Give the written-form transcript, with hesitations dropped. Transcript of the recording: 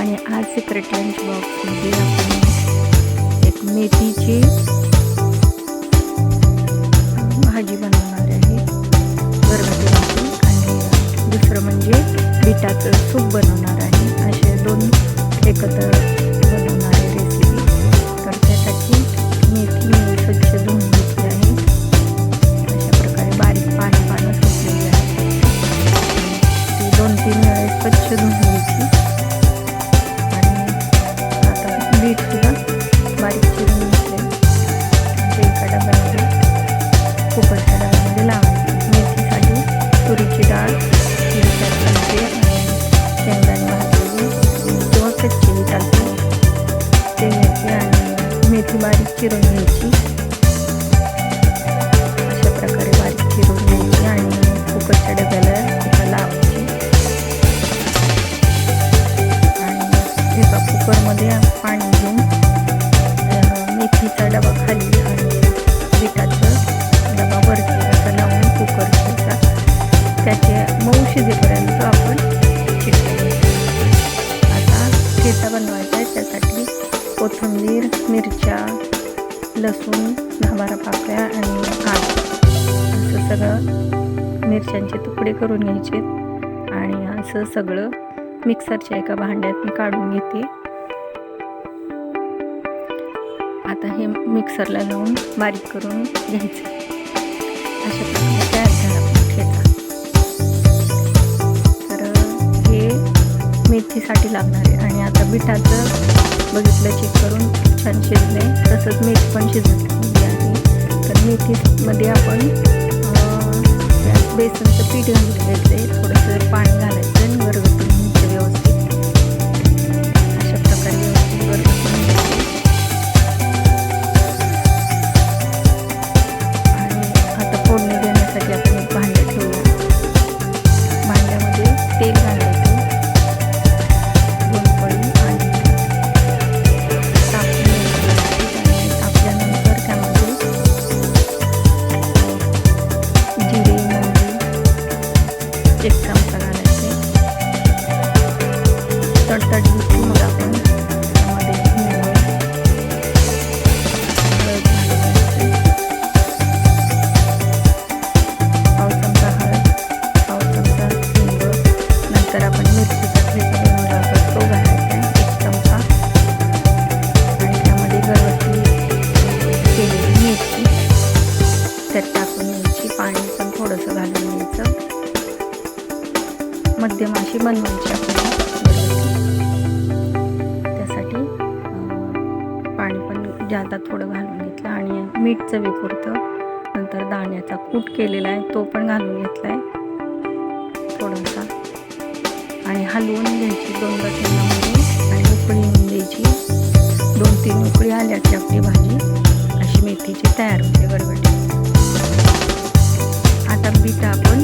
आणि आज secret lunch बॉक्समध्ये आपण एक मेथीची भाजी बनवणार आहे, गरगटी भाजी, आणि दुसरं म्हणजे बीटाचं सूप बनवणार आहे. असे दोन एकत्र बनवणार आहे रेसिपी. तर त्यासाठी मेथी मी स्वच्छ धुवून घेतली आहे. अशा प्रकारे बारीक पानं सुटलेली आहे. ती 2-3 वेळेस स्वच्छ धुवून घ्यायची. बीट सुद्धा बारीक चिरून घेतले. ते एका डब्यामध्ये कुकरच्या डब्यामध्ये लावायचे. मेथीसाठी तुरीची डाळ, 3-4 चमचे, शेंगदाणे भाजलेले किंवा कच्चेही चालते ते घ्यायचे आणि मेथी बारीक चिरून घ्यायची. अशा प्रकारे बारीक चिरून घ्यायची आणि कुकरच्या डब्याला तिला लावायची. आणि एका कुकरमध्ये पाणी घेऊन मेथीचा डबा खाली आणि बीटाचं डबा वरती असं लावून कुकर घ्यायचा. त्याचे मऊ शिजेपर्यंत आपण शिजवायचं. आता ठेचा बनवायचा आहे. त्यासाठी कोथिंबीर, मिरच्या, लसूण, 10-12 पाकळ्या आणि आलं असं सगळं मिरच्यांचे तुकडे करून घ्यायचे आणि असं सगळं मिक्सरच्या एका भांड्यात मी काढून घेते. आता हे मिक्सरला लावून बारीक करून घ्यायचं. अशा प्रकारे तयार झाला ठेचा. तर हे मेथीसाठी लागणार आहे. आणि आता बिटाचं बघितलं, चेक करून छान शिजले. तसंच मेथी पण शिजली आहे. तर मेथीमध्ये आपण बेसनचं पीठ घालून घ्यायचं आहे. थोडंसं पाणी घालायचं आणि गरगटून घ्यायचं व्यवस्थित. अशा प्रकारे व्यवस्थित गरगटून घ्यायचं. फोडणी देण्यासाठी आपण एक भांडं ठेवूया. भांड्यामध्ये तेल घालायचं 2 पळी आणि तापून घ्यायचं. तापल्यानंतर त्यामध्ये जिरे, मोहरी 1 चमचा घालायचे. तडतडली की मग आपण त्यामध्ये तर आपण मिरचीचा ठेचा बनवला होता तो घालायचा आहे 1 चमचा. आणि त्यामध्ये गरगटी केलेली मिरची त्यात टाकून घ्यायची. पाणी पण थोडंसं घालून घ्यायचं. मध्यम अशी बनवायची आपल्याला त्यासाठी पाणी पण जादा थोडं घालून घेतलं. आणि मीठ चवीपुरतं. नंतर दाण्याचा कूट केलेला आहे तो पण घालून घेतला आहे थोडासा. आणि हलवून घ्यायची 2 तेलामध्ये आणि उकळी येऊन द्यायची. 2-3 उकळी आल्या की आपली भाजी अशी मेथीची तयार होते गरगटी. आता बीट आपण